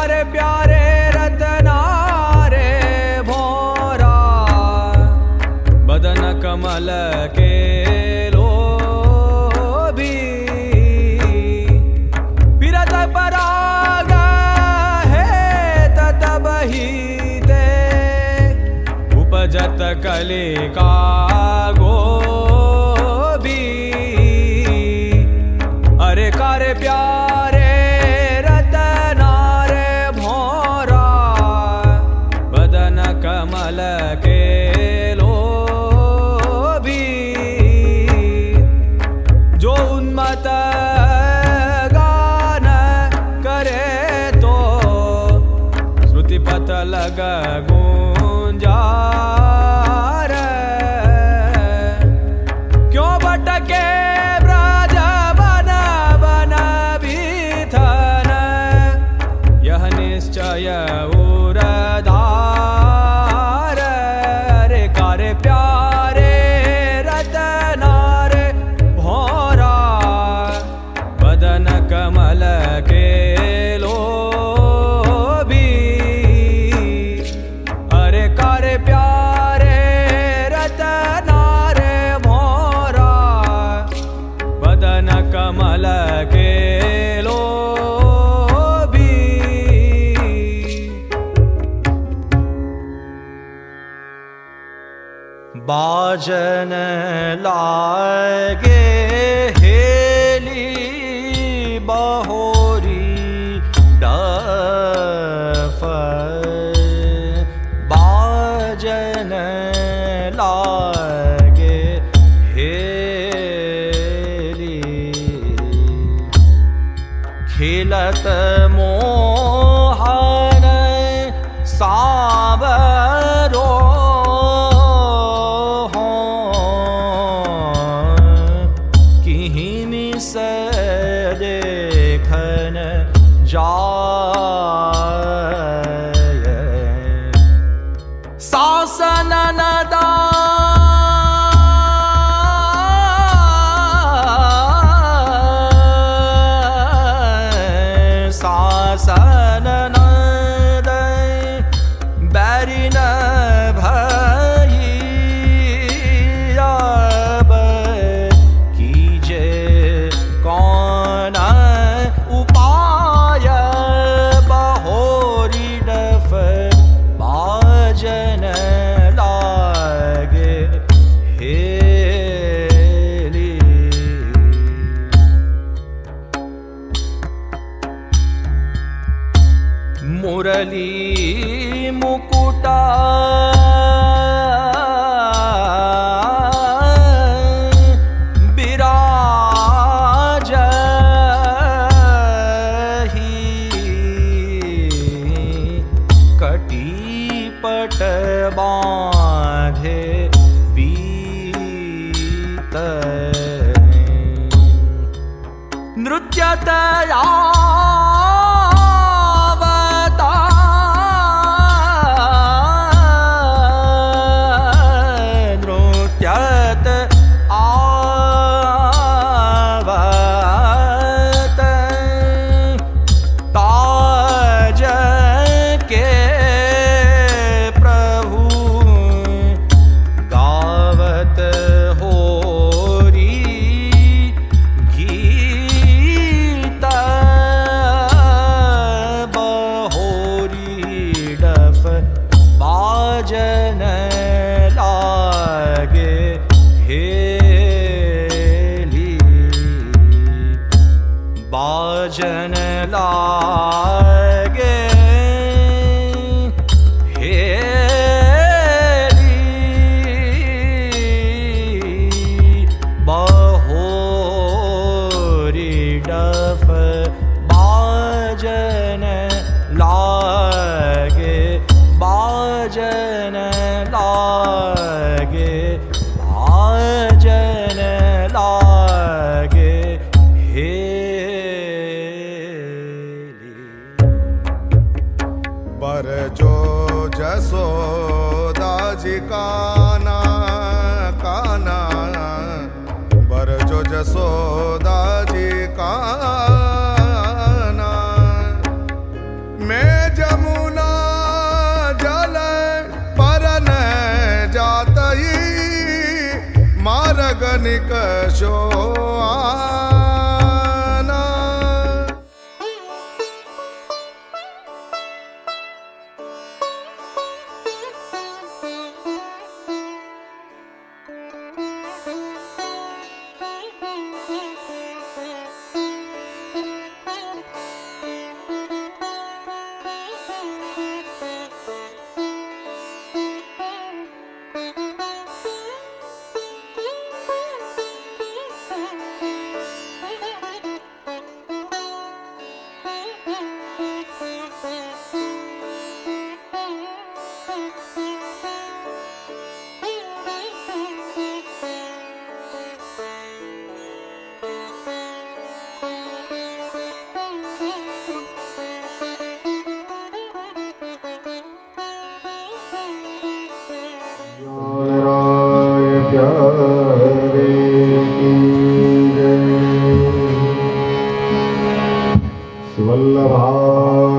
कर प्यारे रतना रे भोरा, बदन कमल के लोभी, फिरत पराग है ततबहि ते, उपजत कलिका गोभी। अरे कर प्यारे रतना रे भोरा, बदन कमल के लोभी, जो उन्मत्त गान करे तो, श्रुति पथ लग गुंजार। क्यों भटके ब्रज बन बन बीथन, यह निश्चय उरधार। रे कर प्यारे रतना रे भोरा, बदन कमल के लोभी। अरे कर प्यारे रतना रे भोरा, बदन कमल के लोभी। बाजन लागे हेली बहोरी डफ, बाजन लागे हेली, खेलत मोहन सावरो से देखन जाय, सासन नदा सासन नद बैरिन भई, अब कीजे कौन उपाय, बहोरी डफ बाजन लागे हेली। मुरली मुकुटा कटीपट बांधे बीत, नृत्यत आवता नृत्यत आवत, ताज के बाजन लागे हेली, बाजन लागे हेली, बहोरी डफ बाजन लागे, बाजन लागे, बाजन लागे हेली। पर जो जसोदा जी काना काना, बर जो जसोदा जी काना, मैं अगनिक शोआना।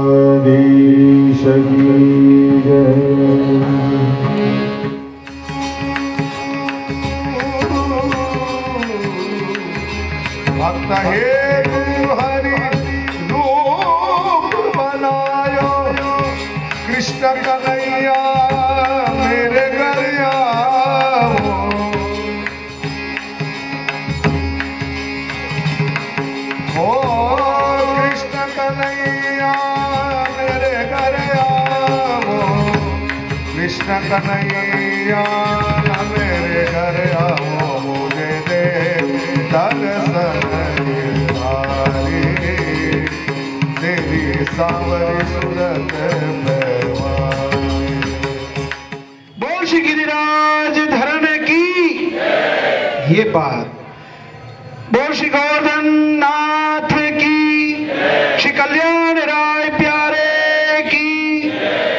वल्लभाधीश की जय। भक्त हे हरि रूप बनायो, कृष्ण कन्हैया मेरे घर आओ। ओ कृष्ण कन्हैया मेरे घर आओ, कृष्ण कन्हैया मेरे घर आओ। मुझे दे दर्शन निहारी, तेरी सांवरी सूरत परवारी। बोल श्री गिरिराज धरण की ये बात, बोल श्री गोवर्धन नाथ की, श्री कल्याण राय प्यारे की,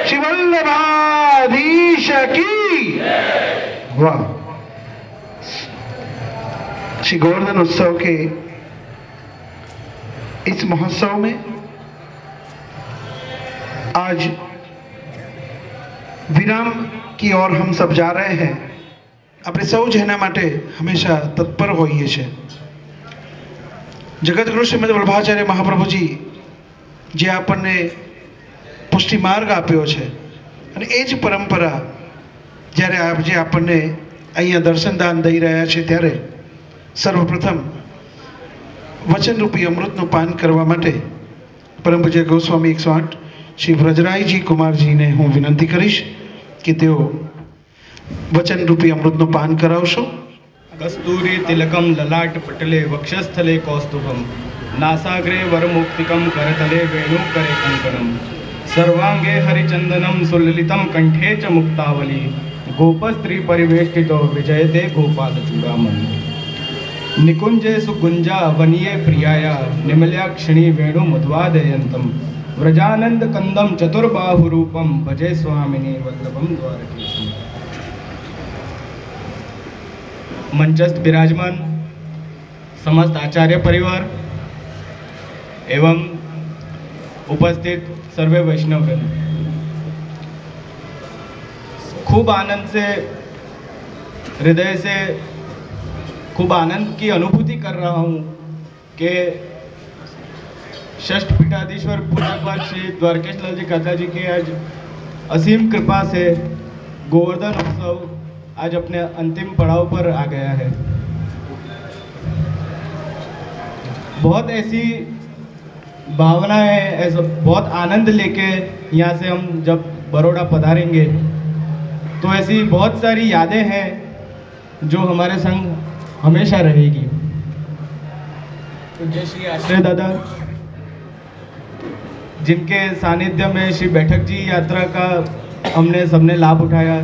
श्री वल्लभाधीश की। वाह। श्री गोवर्धन उत्सव के इस महोत्सव में आज विराम की ओर हम सब जा रहे हैं। આપણે સૌ જેના માટે હંમેશા તત્પર હોઈએ છે। જગતગુરુ શ્રીમદ વલ્લભાચાર્ય મહાપ્રભુજી જે આપણને પુષ્ટિ માર્ગ આપ્યો છે અને એ જ પરંપરા જ્યારે આજે આપણને અહીંયા દર્શનદાન દઈ રહ્યા છે ત્યારે સર્વપ્રથમ વચનરૂપી અમૃતનું પાન કરવા માટે પરમ પૂજ્ય ગોસ્વામી 108 શ્રી વ્રજરાયજી કુમારજીને હું વિનંતી કરીશ કે તેઓ વચનરૂપી અમૃતનું પાન કરાવશો। कस्तूरी तिलकम ललाट पटले वक्षस्थले कौस्तुभम नासाग्रे वरमुक्तिकम करतले वेणुकरे कंकणम सर्वांगे हरिचंदनम सुललितम कंठे च मुक्तावली गोपस्त्री परिवेष्टितो विजयते गोपाल चूड़ामणि निकुंजे सुगुंजा वनीये प्रियाया निमल्याक्षिणी वेणु मुद्वादयंतम व्रजानंद कंदम चतुर्बाहुरूपम भजे स्वामिनी वल्लभम द्वारकेशम। मंचस्थ विराजमान समस्त आचार्य परिवार एवं उपस्थित सर्वे वैष्णवगण, खूब आनंद से हृदय से खूब आनंद की अनुभूति कर रहा हूँ कि षष्ठ पीठाधीश्वर पूज्यपाद श्री द्वारकेश लाल जी काका जी की आज असीम कृपा से गोवर्धन उत्सव आज अपने अंतिम पड़ाव पर आ गया है। बहुत ऐसी भावना है, ऐसा बहुत आनंद लेके यहाँ से हम जब बड़ौदा पधारेंगे तो ऐसी बहुत सारी यादें हैं जो हमारे संग हमेशा रहेगी। तो जय श्री आश्रय दादा जिनके सानिध्य में श्री बैठक जी यात्रा का हमने सबने लाभ उठाया,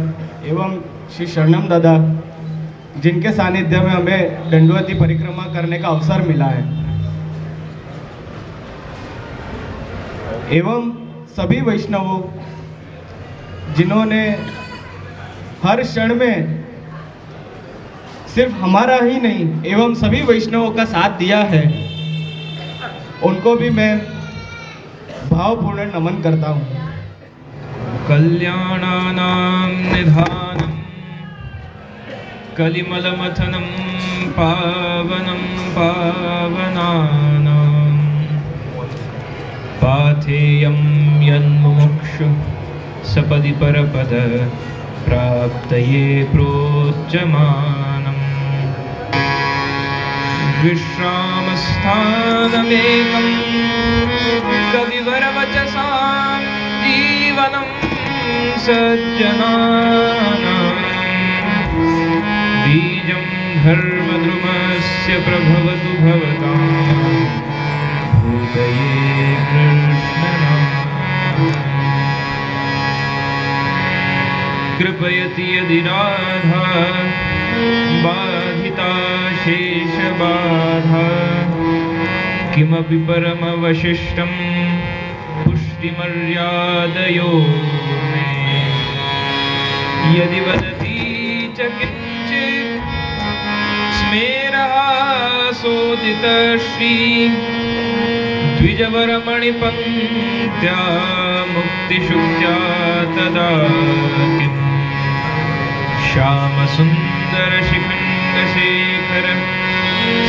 एवं श्री शरणम दादा जिनके सानिध्य में हमें दंडवती परिक्रमा करने का अवसर मिला है, एवं सभी वैष्णवों जिन्होंने हर क्षण में सिर्फ हमारा ही नहीं एवं सभी वैष्णवों का साथ दिया है, उनको भी मैं भावपूर्ण नमन करता हूँ। कल्याणानां निधानम् कलिमलमथनं पावनं पावनानां पाथेयं यन्मुमुक्षु सपदि परपद प्राप्तये प्रोच्यमानम् विश्रामस्थानमेकं कविवरवचसां जीवनं सज्जनानां बीजं धर्मद्रुमस्य प्रभवतु भवतां भूतये कृष्णनाम कृपयति यदि राधा बाधिता शेषबाधा किमपि परमवशिष्टं पुष्टिमर्यादयो मे यदि वदति च किञ्चित् स्मेरहासोदितश्री द्विजवरमणिपङ्क्त्या मुक्तिशुक्त्या तदा किम् श्यामसुन्दरशिखण्डशेखर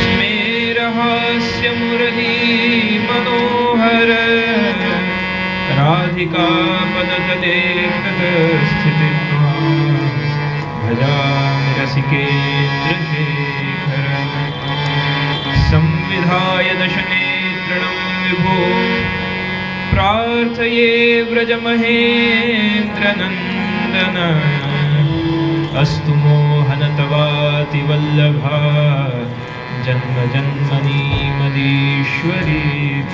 स्मेरहास्य मुरली मनोहर राधिका पदतले कृतस्थितिर्मा भजामि रसिकेन्द्रशेखर संविधाय दशनेत्रणं विभो प्रार्थये व्रजमहेन्द्रनन्दन अस्तु मोहन तवाति वल्लभा जन्म जन्मनि मदीश्वरी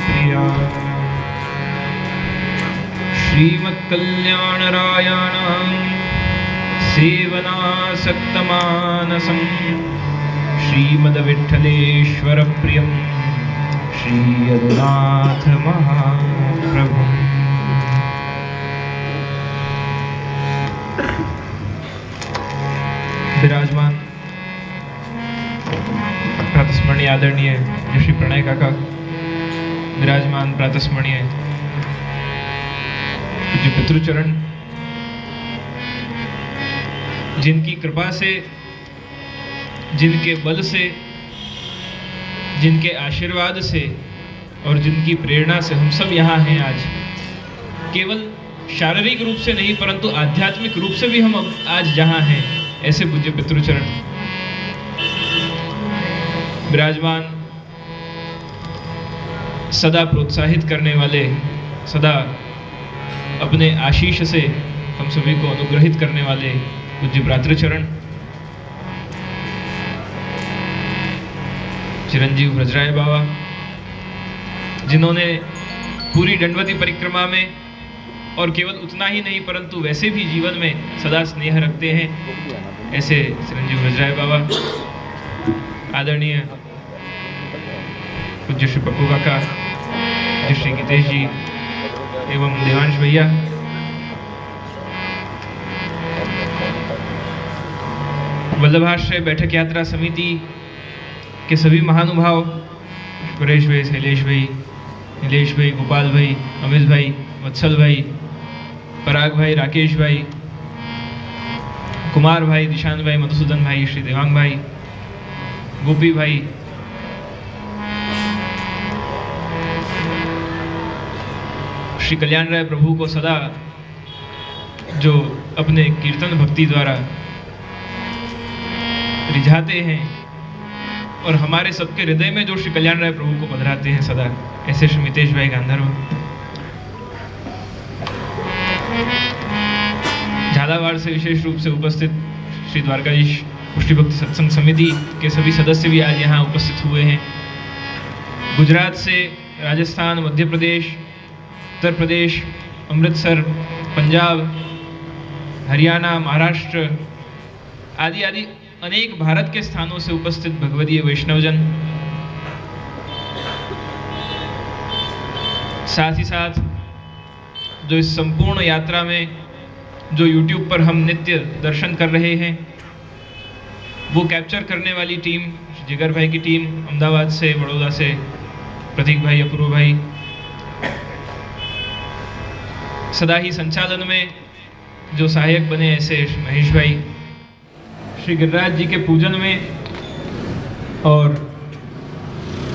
प्रिया श्रीमत्कल्याणरायाणां सेवनासक्तमानसं श्रीमद्विठ्ठलेश्वरप्रियं श्रीयदुनाथ महाप्रभुम् विराजमान प्रातस्मरणीय आदरणीय श्री प्रणय काका, विराजमान प्रातस्मरणीय जो पितृचरण, जिनकी कृपा से, जिनके बल से, जिनके आशीर्वाद से और जिनकी प्रेरणा से हम सब यहाँ हैं आज। केवल शारीरिक रूप से नहीं परंतु आध्यात्मिक रूप से भी हम आज जहाँ हैं, ऐसे पूज्य पितृचरण विराजमान, सदा प्रोत्साहित करने वाले, सदा अपने आशीष से हम सभी को अनुग्रहित करने वाले पूज्य भ्रातृचरण चिरंजीव ब्रजराय बाबा, जिन्होंने पूरी दंडवती परिक्रमा में और केवल उतना ही नहीं परंतु वैसे भी जीवन में सदा स्नेह रखते हैं, ऐसे चिरंजीव ब्रजराय बाबा, आदरणीय पूज्य श्री पप्पू काका, पूज्य श्री गीतेश जी एवं देवांश भैया, वल्लभाश्रय बैठक यात्रा समिति के सभी महानुभाव, सुरेश भाई, शैलेश भाई, नीलेश भाई, गोपाल भाई, अमित भाई, वत्सल भाई, पराग भाई, राकेश भाई, कुमार भाई, दिशांत भाई, मधुसूदन भाई, श्री देवांग भाई, गोपी भाई, श्री कल्याण राय प्रभु को सदा जो अपने कीर्तन भक्ति द्वारा रिझाते हैं और हमारे सबके हृदय में जो श्री कल्याण राय प्रभु को बधराते हैं सदा, ऐसे श्री मितेश भाई गांधर्व, झालावाड़ से विशेष रूप से उपस्थित श्री द्वारकाधीश पुष्टि भक्ति सत्संग समिति के सभी सदस्य भी आज यहाँ उपस्थित हुए हैं। गुजरात से, राजस्थान, मध्य प्रदेश, उत्तर प्रदेश, अमृतसर, पंजाब, हरियाणा, महाराष्ट्र आदि आदि अनेक भारत के स्थानों से उपस्थित भगवदीय वैष्णवजन, साथ ही साथ जो इस संपूर्ण यात्रा में जो YouTube पर हम नित्य दर्शन कर रहे हैं, वो कैप्चर करने वाली टीम, जिगर भाई की टीम अहमदाबाद से, बड़ौदा से, प्रतीक भाई, अपूर्व भाई, सदा ही संचालन में जो सहायक बने ऐसे महेश भाई, श्री गिरिराज जी के पूजन में और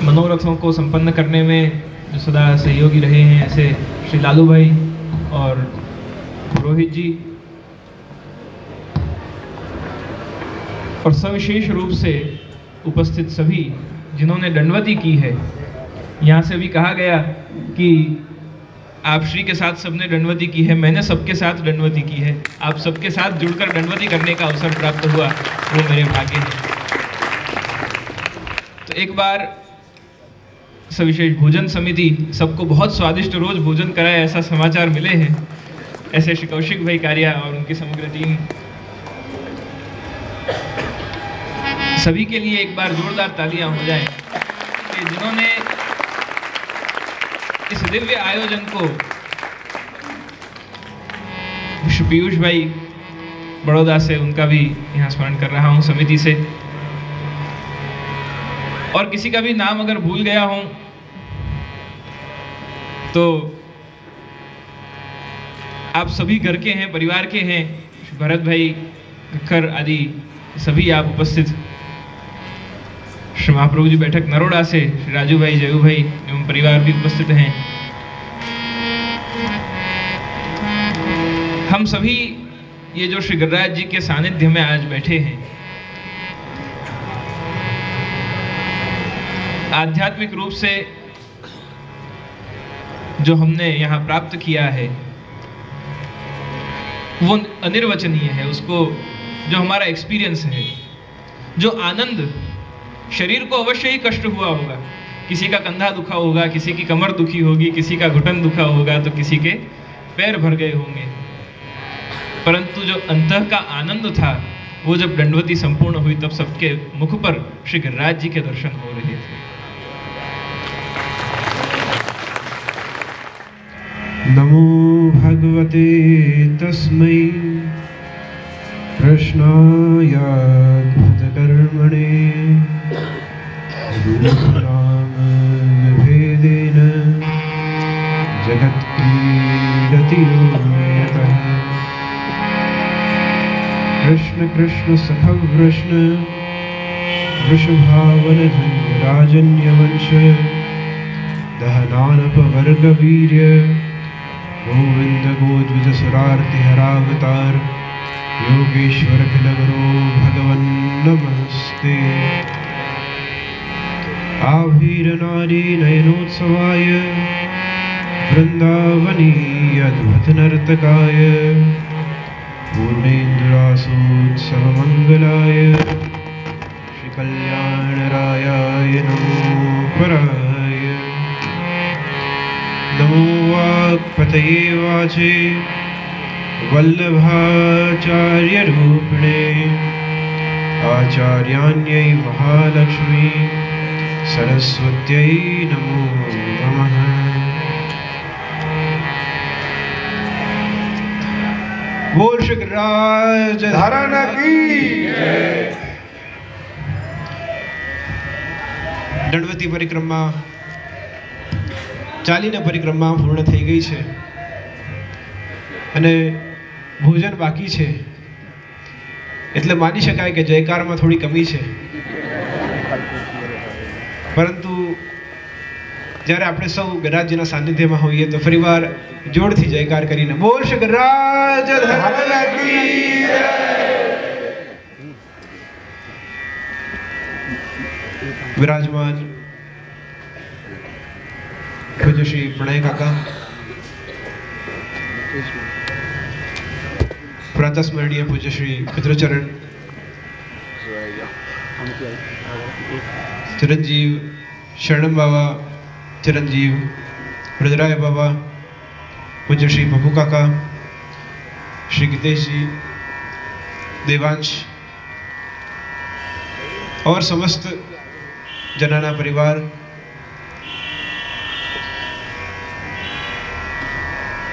मनोरथों को संपन्न करने में जो सदा सहयोगी रहे हैं, ऐसे श्री लालू भाई और रोहित जी, और सविशेष रूप से उपस्थित सभी जिन्होंने दंडवती की है। यहाँ से भी कहा गया कि आप श्री के साथ सबने दंडवती की है, मैंने सबके साथ दंडवती की है। आप सबके साथ जुड़कर दंडवती करने का अवसर प्राप्त हुआ, वो मेरे भाग्य है। तो एक बार सविशेष भोजन समिति सबको बहुत स्वादिष्ट रोज भोजन कराए, ऐसा समाचार मिले हैं। ऐसे श्री कौशिक भाई कारिया और उनकी समग्र टीम, सभी के लिए एक बार जोरदार तालियां हो जाए कि जिन्होंने इस दिव्य आयोजन को, श्री पीयूष भाई बड़ौदा से, उनका भी यहाँ स्मरण कर रहा हूँ समिति से, और किसी का भी नाम अगर भूल गया हूँ तो आप सभी घर के हैं, परिवार के हैं। श्री भरत भाई, खक्कर आदि सभी आप उपस्थित, श्री महाप्रभु जी बैठक नरोड़ा से श्री राजू भाई, जयू भाई एवं परिवार भी उपस्थित हैं। हम सभी ये जो श्री गिरिराज जी के सानिध्य में आज बैठे हैं, आध्यात्मिक रूप से जो हमने यहाँ प्राप्त किया है वो अनिर्वचनीय है। उसको जो हमारा एक्सपीरियंस है, जो आनंद, शरीर को अवश्य ही कष्ट हुआ होगा, किसी का कंधा दुखा होगा, किसी की कमर दुखी होगी, किसी का घुटन दुखा होगा, तो किसी के पैर भर गए होंगे, परंतु जो अंतः का आनंद था वो जब दंडवती संपूर्ण हुई तब सबके मुख पर श्री गिरिराज जी के दर्शन हो रहे थे। नमो भगवते तस्मै कृष्णायाद्भुतकर्मणे रूपनाम विभेदेन जगत्क्रीडति यतः। कृष्ण कृष्ण सखा कृष्ण वृषभावन राजन्यवंश दहनानपवर्गवीर्य गोविंद गोद्विज सुरार्ति हरावतार योगेश्वर खिलगुरो भगवन् नमस्ते। आभीर नारी नयनोत्सवाय वृंदावनीय अद्भुत नर्तकाय पूर्णेन्दुरासोत्सवमङ्गलाय श्री कल्याणरायाय नमो पराय। नमो वाक्पतये वाचे वल्लभाचार्यरूपिणे आचार्याण्यै महालक्ष्मी सरस्वत्यै नमो नमः। बोल श्री गिरिराज धरण की દંડવતી પરિક્રમા, ચાલીને પરિક્રમા પૂર્ણ થઈ ગઈ છે અને ભોજન બાકી છે, એટલે માની શકાય કે જયકારમાં થોડી કમી છે, પરંતુ જ્યારે આપણે સૌ ગિરિરાજજીના સાનિધ્યમાં હોઈએ તો ફરીવાર જોરથી જયકાર કરીને બોલ શ્રી गिरिराज धरण की विराजमान पूज्य श्री प्रणय काका, प्रातस्मरणीय पूज्य श्री पितृचरण चिरंजीव शरणम बाबा, चिरंजीव ब्रजराय बाबा, पूज्य श्री बबू काका, श्री गीतेश जी, देवांश और समस्त जनाना परिवार,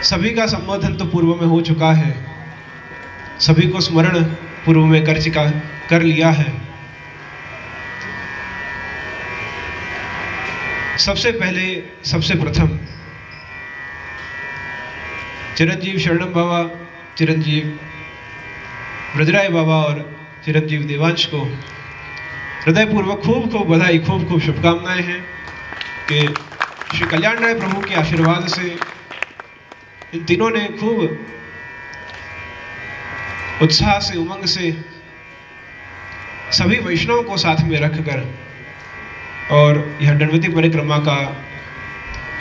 सभी का संबोधन तो पूर्व में हो चुका है, सभी को स्मरण पूर्व में कर लिया है। सबसे पहले, सबसे प्रथम चिरंजीव शरणम बाबा, चिरंजीव ब्रजराय बाबा और चिरंजीव देवांश को हृदयपूर्वक खूब खूब बधाई, खूब खूब शुभकामनाएं हैं कि श्री कल्याण राय प्रभु के आशीर्वाद से इन तीनों ने खूब उत्साह से, उमंग से सभी वैष्णवों को साथ में रखकर और यह दंडवती परिक्रमा का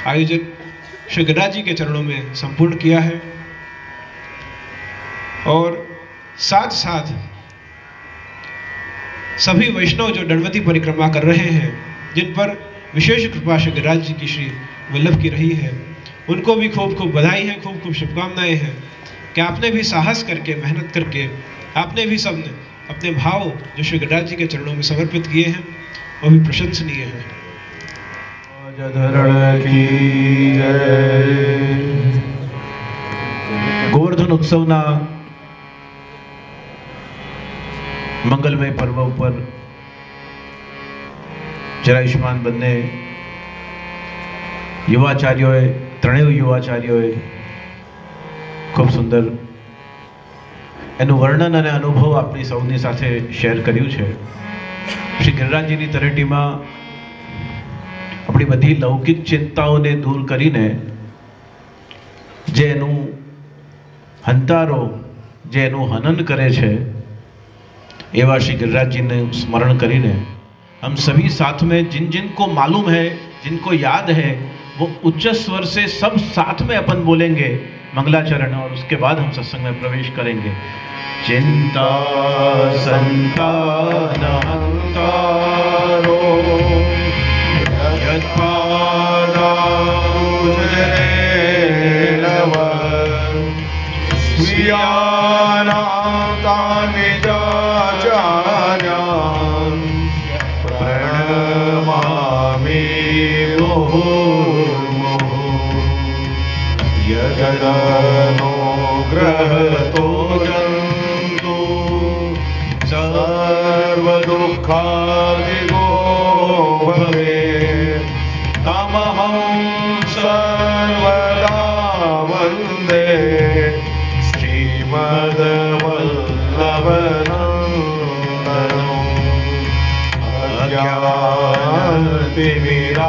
आयोजन श्री गिरिराज जी के चरणों में संपूर्ण किया है। और साथ साथ सभी वैष्णव जो दंडवती परिक्रमा कर रहे हैं, जिन पर विशेष कृपा श्री गिरिराज जी की श्री वल्लभ की रही है, उनको भी खूब खूब बधाई है, खूब खूब शुभकामनाएं हैं कि आपने भी साहस करके, मेहनत करके, आपने भी सबने अपने भाव जो श्री गिरिराज जी के चरणों में समर्पित किए हैं, वो भी प्रशंसनीय है। ગોવર્ધન ઉત્સવના મંગલમય પર્વ ઉપર ચરાયુષ્માન બંને યુવાચાર્યોએ, ત્રણેય યુવાચાર્યોએ ખૂબ સુંદર એનું વર્ણન અને અનુભવ આપણી સૌની સાથે શેર કર્યું છે। શ્રી ગિરિરાજજીની તળેટીમાં આપણી બધી લૌકિક ચિંતાઓને દૂર કરીને જે એનું હંતારો, જે એનું હનન કરે છે, એવા श्री गिरिराज जी ने स्मरण करीने हम सभी साथ में, जिन जिन को मालूम है, जिनको याद है, वो उच्च स्वर से सब साथ में अपन बोलेंगे मंगलाचरण, और उसके बाद हम सत्संग में प्रवेश करेंगे। चिंता संतान हंतारो प्रणमामि मुहुर्मुहुः यदनुग्रहतो जन्तु सर्वदुःखादिगो भवेत् तमहं सर्वदा वन्दे श्रीमद्वल्लभनन्दनम्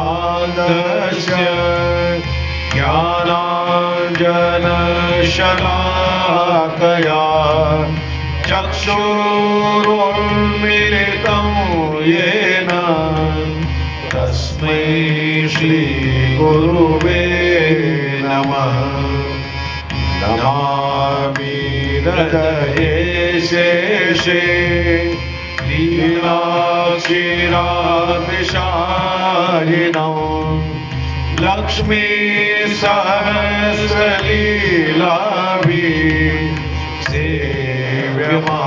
अज्ञानतिमिरान्धस्य ज्ञानाञ्जनशलाकया चक्षुरुन्मीलितं येन तस्मै श्रीगुरुवे नमः। नमामि हृदये शेषे लीलाक्षीरादिशायिनं लक्ष्मी सहस्रलीलाभिः सेव्यमानं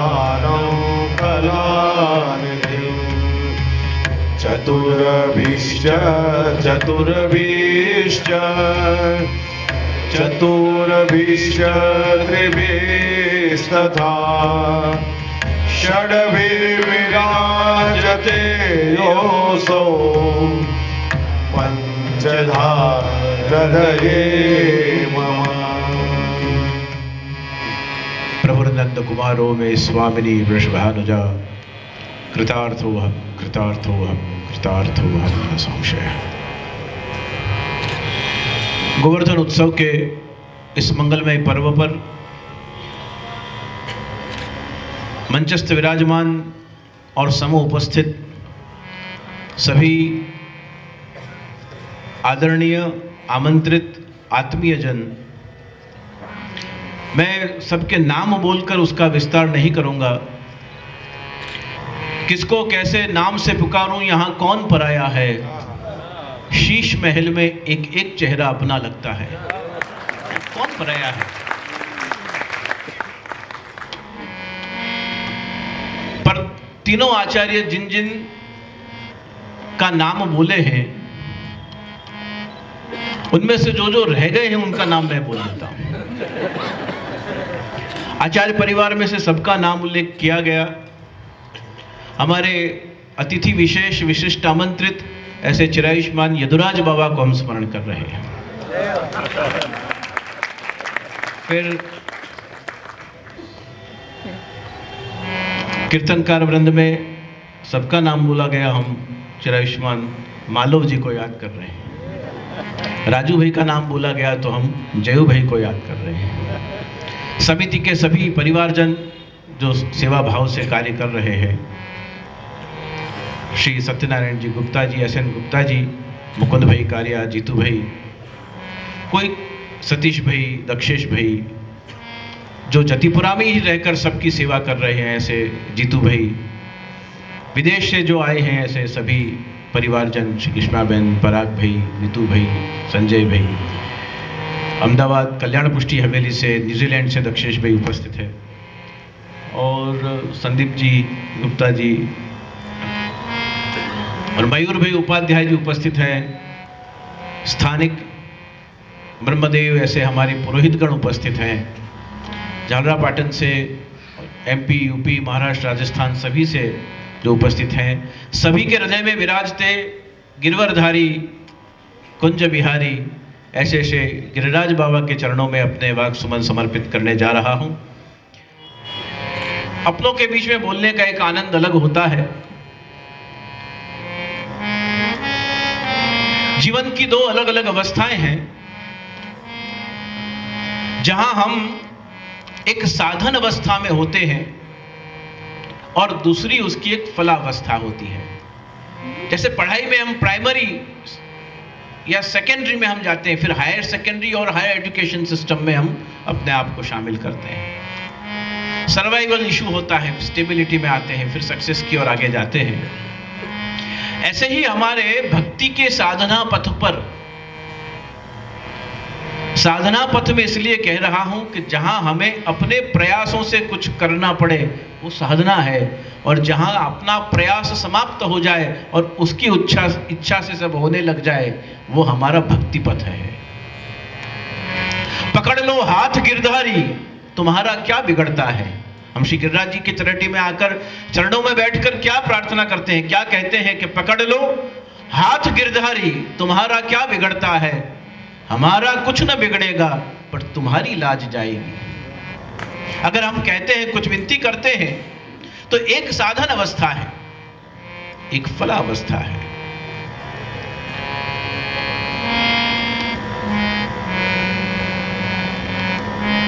कलानिधिं चतुर्भिश्च त्रिभिस्तथा षड्भिर्विराजते योऽसौ पंचधा हृदये मम। प्रभुनंद कुमारो में स्वामिनी वृषभानुजा कृतार्थोऽहं कृतार्थोऽहं कृतार्थोऽहं न संशयः। गोवर्धन उत्सव के इस मंगलमय पर्व पर मंचस्थ विराजमान और समूह उपस्थित सभी आदरणीय आमंत्रित आत्मीय जन, मैं सबके नाम बोलकर उसका विस्तार नहीं करूंगा। किसको कैसे नाम से पुकारूं, यहाँ कौन पराया है। शीश महल में एक एक चेहरा अपना लगता है, कौन पराया है। पर तीनों आचार्य जिन जिन का नाम बोले हैं, उनमें से जो जो रह गए हैं उनका नाम मैं बोल देता हूं। आचार्य परिवार में से सबका नाम उल्लेख किया गया। हमारे अतिथि विशेष विशिष्ट आमंत्रित ऐसे चिरायुष्मान यदुराज बाबा को हम स्मरण कर रहे हैं। फिर कीर्तनकार वृंद में सबका नाम बोला गया, हम चिरायुष्मान मालव जी को याद कर रहे हैं। राजू भाई का नाम बोला गया तो हम जयू भाई को याद कर रहे हैं। समिति के सभी परिवारजन जो सेवा भाव से कार्य कर रहे हैं, श्री सत्यनारायण जी गुप्ता जी, SN गुप्ता जी, मुकुंद भाई कारिया, जीतू भाई, कोई सतीश भाई, दक्षेश भाई, जो जतिपुरा में ही रहकर सबकी सेवा कर रहे हैं, ऐसे जीतू भाई, विदेश से जो आए हैं ऐसे सभी परिवारजन, श्री कृष्णाबेन, पराग भाई, नीतू भाई, संजय भाई, अहमदाबाद कल्याण पुष्टि हवेली से, न्यूजीलैंड से दक्षेश भाई उपस्थित है, और संदीप जी गुप्ता जी और मयूर भाई उपाध्याय जी उपस्थित हैं। स्थानिक ब्रह्मदेव ऐसे हमारे पुरोहितगण उपस्थित हैं। झालरापाटन से, MP, UP, महाराष्ट्र, राजस्थान सभी से जो उपस्थित हैं, सभी के हृदय में विराजते गिरवरधारी कुंज बिहारी ऐसे ऐसे गिरिराज बाबा के चरणों में अपने वाक सुमन समर्पित करने जा रहा हूं। अपनों के बीच में बोलने का एक आनंद अलग होता है। जीवन की दो अलग अलग अवस्थाएं हैं, जहां हम एक साधन अवस्था में होते हैं और दूसरी उसकी एक फलावस्था होती है। जैसे पढ़ाई में हम प्राइमरी या सेकेंडरी में हम जाते हैं, फिर हायर सेकेंडरी और हायर एजुकेशन सिस्टम में हम अपने आप को शामिल करते हैं। सर्वाइवल इशू होता है, स्टेबिलिटी में आते हैं, फिर सक्सेस की ओर आगे जाते हैं। ऐसे ही हमारे भक्ति के साधना पथ पर, साधना पथ में इसलिए कह रहा हूं कि जहां हमें अपने प्रयासों से कुछ करना पड़े वो साधना है, और जहां अपना प्रयास समाप्त हो जाए और उसकी इच्छा से सब होने लग जाए वो हमारा भक्ति पथ है। पकड़ लो हाथ गिरधारी, तुम्हारा क्या बिगड़ता है। हम श्री गिरिराज जी के चरटी में आकर चरणों में बैठकर क्या प्रार्थना करते हैं, क्या कहते हैं कि पकड़ लो हाथ गिरधारी, तुम्हारा क्या बिगड़ता है। हमारा कुछ न बिगड़ेगा पर तुम्हारी लाज जाएगी। अगर हम कहते हैं, कुछ विनती करते हैं, तो एक साधन अवस्था है, एक फला अवस्था है।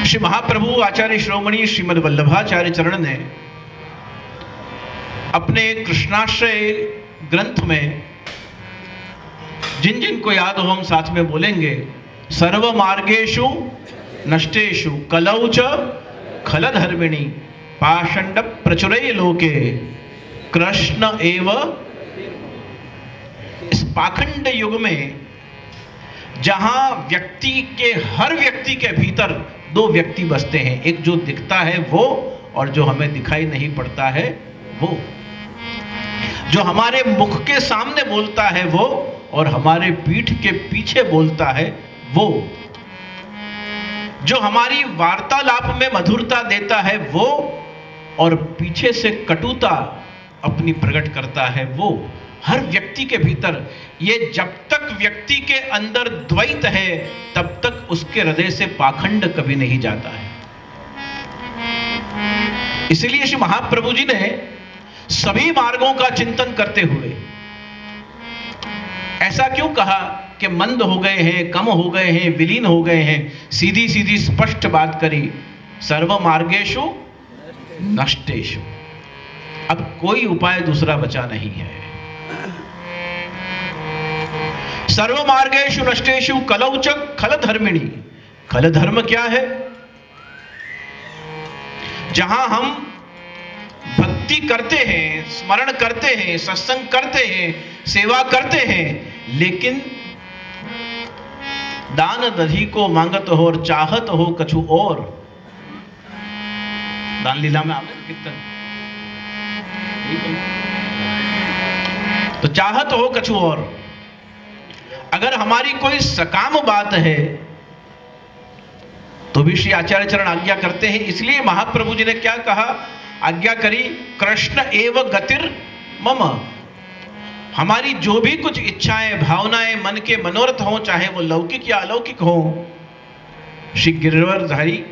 श्री महाप्रभु आचार्य श्रोमणी श्रीमद् वल्लभाचार्य चरण ने अपने कृष्णाश्रय ग्रंथ में, जिन जिन को याद हो हम साथ में बोलेंगे, सर्व मार्गेषु नष्टेषु कलौ च खलधर्मिणी पाषंड प्रचुरय लोके कृष्ण एव। इस पाखंड युग में जहां व्यक्ति के, हर व्यक्ति के भीतर दो व्यक्ति बसते हैं, एक जो दिखता है वो, और जो हमें दिखाई नहीं पड़ता है वो। जो हमारे मुख के सामने बोलता है वो, और हमारे पीठ के पीछे बोलता है वो। जो हमारी वार्तालाप में मधुरता देता है वो, और पीछे से कटुता अपनी प्रकट करता है वो। हर व्यक्ति के भीतर ये, जब तक व्यक्ति के अंदर द्वैत है तब तक उसके हृदय से पाखंड कभी नहीं जाता है। इसलिए श्री महाप्रभु जी ने सभी मार्गों का चिंतन करते हुए ऐसा क्यों कहा कि मंद हो गए हैं, कम हो गए हैं, विलीन हो गए हैं। सीधी सीधी स्पष्ट बात करी, सर्व मार्गेषु नष्टेषु। अब कोई उपाय दूसरा बचा नहीं है। सर्व मार्गेषु नष्टेषु कलौ च खलधर्मिणी। खलधर्म क्या है? जहां हम भक्ति करते हैं, स्मरण करते हैं, सत्संग करते हैं, सेवा करते हैं, लेकिन दान दधी को मांगत हो और चाहत हो कछु और। दान लीला में आवे कीर्तन, तो चाहत हो कछु और। अगर हमारी कोई सकाम बात है तो भी श्री आचार्य चरण आज्ञा करते हैं। इसलिए महाप्रभु जी ने क्या कहा, आज्ञा करी, कृष्ण एव गतिर मम। हमारी जो भी कुछ इच्छाएं, भावनाएं, मन के मनोरथ हो, चाहे वो लौकिक या अलौकिक हो, श्री गिरिवरधारी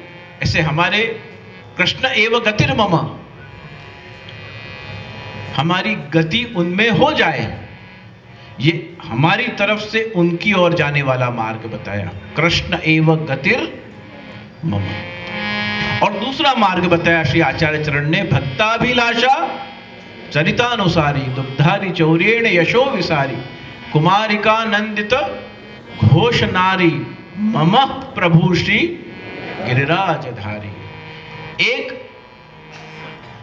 ऐसे हमारे कृष्ण एव गतिर मम। हमारी गति उनमें हो जाए, ये हमारी तरफ से उनकी ओर जाने वाला मार्ग बताया। कृष्ण एव गतिर मम। और दूसरा मार्ग बताया श्री आचार्य चरण ने, भक्ताभिलाषा चरितानुसारी दुग्धारी चौर्येण यशो विसारी कुमारिका नंदित घोष नारी मम प्रभु श्री गिरिराजधारी। एक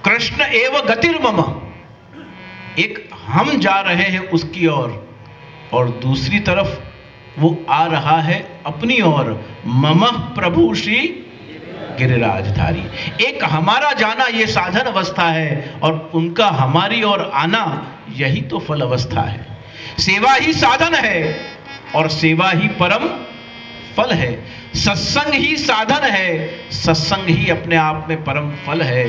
कृष्ण एव गतिर मम, एक हम जा रहे हैं उसकी ओर, और दूसरी तरफ वो आ रहा है अपनी ओर, मम प्रभु श्री गिरिराजधारी। एक हमारा जाना ये साधन अवस्था है, और उनका हमारी ओर आना यही तो फल अवस्था है। सेवा ही साधन है और सेवा ही परम फल है। सत्संग ही साधन है, सत्संग ही अपने आप में परम फल है।